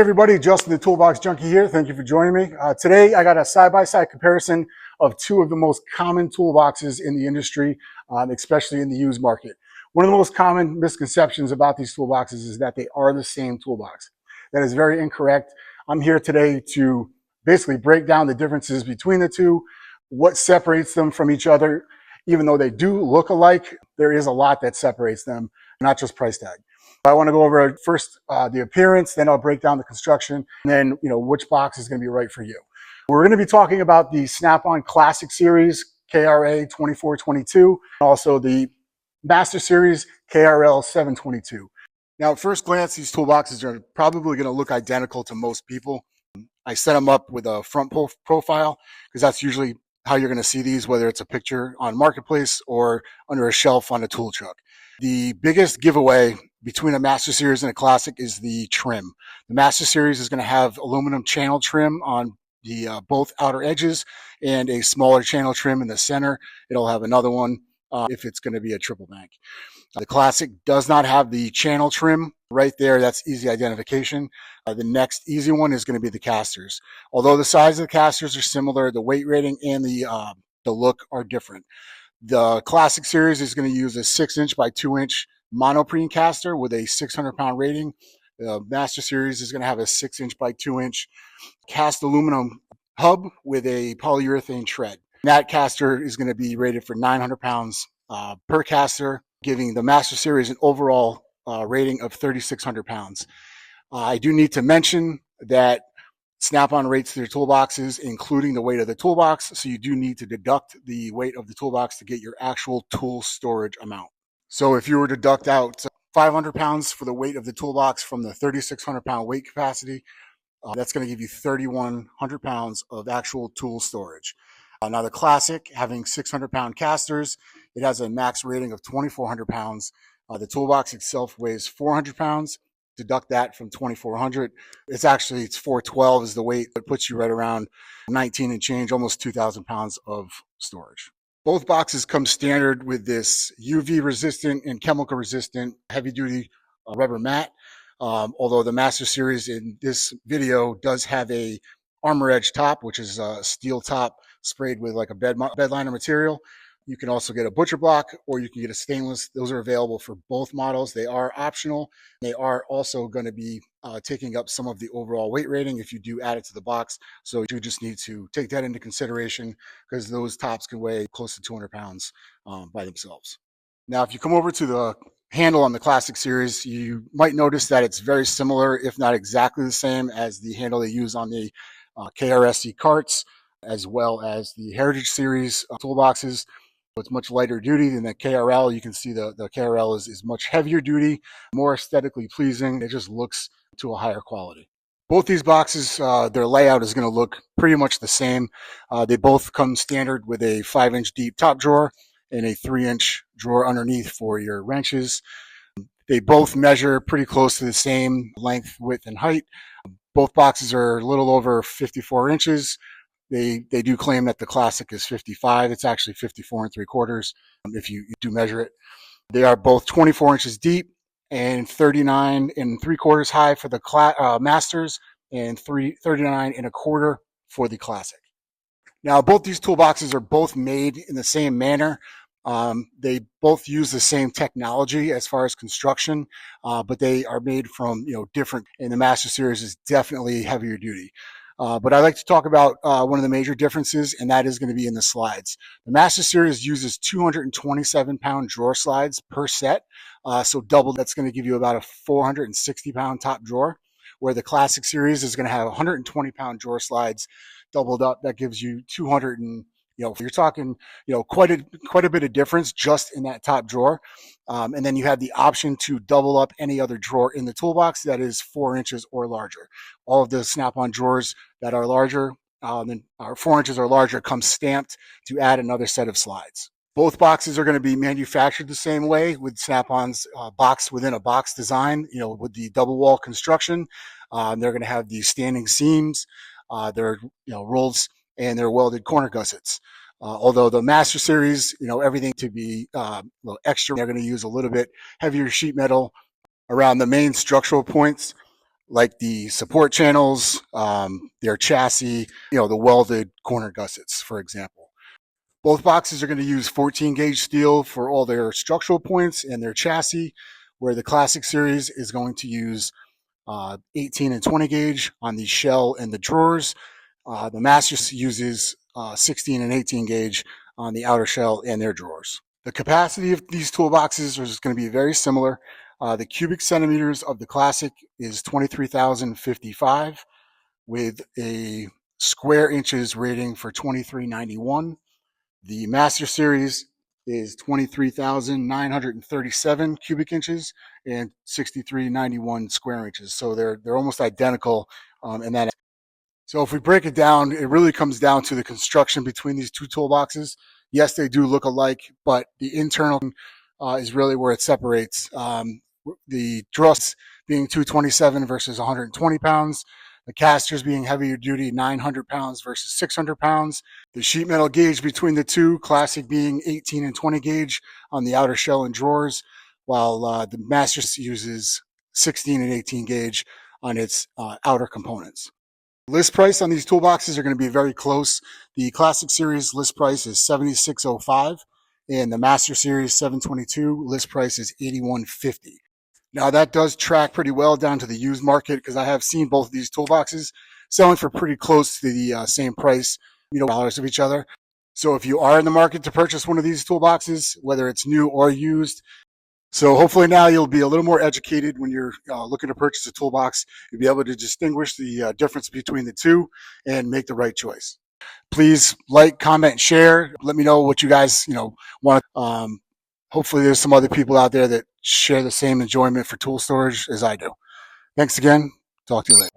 Hey everybody, Justin the Toolbox Junkie here. Thank you for joining me. Today I got a side-by-side comparison of two of the most common toolboxes in the industry, especially in the used market. One of the most common misconceptions about these toolboxes is that they are the same toolbox. That is very incorrect. I'm here today to basically break down the differences between the two, what separates them from each other. Even though they do look alike, there is a lot that separates them, not just price tag. I want to go over first the appearance, then I'll break down the construction, and then which box is going to be right for you. We're going to be talking about the Snap-on Classic Series KRA 2422, and also the Master Series KRL 722. Now, at first glance, these toolboxes are probably going to look identical to most people. I set them up with a front profile because that's usually how you're going to see these, whether it's a picture on Marketplace or under a shelf on a tool truck. The biggest giveaway between a Master Series and a Classic is the trim. The Master Series is going to have aluminum channel trim on the both outer edges and a smaller channel trim in the center. It'll have another one if it's going to be a triple bank. The Classic does not have the channel trim right there. That's easy identification. The next easy one is going to be the casters. Although the size of the casters are similar, the weight rating and the look are different. The Classic Series is going to use a 6-inch by 2-inch monoprene caster with a 600-pound rating. The Master Series is going to have a 6-inch by 2-inch cast aluminum hub with a polyurethane tread. That caster is going to be rated for 900 pounds per caster, giving the Master Series an overall rating of 3,600 pounds. I do need to mention that Snap-on rates their toolboxes, including the weight of the toolbox, so you do need to deduct the weight of the toolbox to get your actual tool storage amount. So if you were to deduct out 500 pounds for the weight of the toolbox from the 3,600 pound weight capacity, that's going to give you 3,100 pounds of actual tool storage. Now the Classic, having 600-pound casters, it has a max rating of 2,400 pounds. The toolbox itself weighs 400 pounds. Deduct that from 2,400. It's 412 is the weight. It puts you right around 19 and change, almost 2,000 pounds of storage. Both boxes come standard with this UV resistant and chemical resistant heavy duty rubber mat. Although the Master Series in this video does have a armor edge top, which is a steel top sprayed with like a bed liner material. You can also get a butcher block or you can get a stainless. Those are available for both models. They are optional. They are also going to be taking up some of the overall weight rating if you do add it to the box. So you just need to take that into consideration because those tops can weigh close to 200 pounds by themselves. Now, if you come over to the handle on the Classic Series, you might notice that it's very similar, if not exactly the same as the handle they use on the KRSC carts, as well as the Heritage Series toolboxes. It's much lighter duty than the KRL. You can see the KRL is much heavier duty, more aesthetically pleasing. It just looks to a higher quality. Both these boxes, their layout is going to look pretty much the same. They both come standard with a 5-inch deep top drawer and a 3-inch drawer underneath for your wrenches. They both measure pretty close to the same length, width, and height. Both boxes are a little over 54 inches. They do claim that the Classic is 55. It's actually 54 3/4 if you do measure it. They are both 24 inches deep and 39 3/4 high for the Masters and 39 1/4 for the Classic. Now, both these toolboxes are both made in the same manner. They both use the same technology as far as construction, but they are made from different. And the Master Series is definitely heavier duty. But I'd like to talk about one of the major differences, and that is going to be in the slides. The Master Series uses 227-pound drawer slides per set, so double. That's going to give you about a 460-pound top drawer, where the Classic Series is going to have 120-pound drawer slides doubled up. That gives you 200 and you're talking quite a bit of difference just in that top drawer. And then you have the option to double up any other drawer in the toolbox that is 4 inches or larger. All of the Snap-on drawers that are larger than 4 inches or larger come stamped to add another set of slides. Both boxes are going to be manufactured the same way with Snap-on's box within a box design, with the double wall construction. They're going to have these standing seams. They're rolls and they're welded corner gussets. Although the Master Series, everything to be a little extra, they're going to use a little bit heavier sheet metal around the main structural points like the support channels, their chassis, the welded corner gussets, for example. Both boxes are going to use 14 gauge steel for all their structural points and their chassis, where the Classic Series is going to use 18 and 20 gauge on the shell and the drawers. The Master uses 16 and 18 gauge on the outer shell and their drawers. The capacity of these toolboxes is going to be very similar. The cubic centimeters of the Classic is 23,055 with a square inches rating for 2391. The Master Series is 23,937 cubic inches and 6,391 square inches. So they're almost identical in that. So if we break it down, it really comes down to the construction between these two toolboxes. Yes, they do look alike, but the internal is really where it separates. The truss being 227 versus 120 pounds. The casters being heavier duty, 900 pounds versus 600 pounds. The sheet metal gauge between the two, Classic being 18 and 20 gauge on the outer shell and drawers, while the Master uses 16 and 18 gauge on its outer components. List price on these toolboxes are going to be very close. The Classic Series list price is $76.05, and the Master Series 722 list price is $81.50. Now that does track pretty well down to the used market, because I have seen both of these toolboxes selling for pretty close to the same price, dollars of each other. So if you are in the market to purchase one of these toolboxes, whether it's new or used, so hopefully now you'll be a little more educated when you're looking to purchase a toolbox. You'll be able to distinguish the difference between the two and make the right choice. Please like, comment, share. Let me know what you guys want. Hopefully there's some other people out there that share the same enjoyment for tool storage as I do. Thanks again. Talk to you later.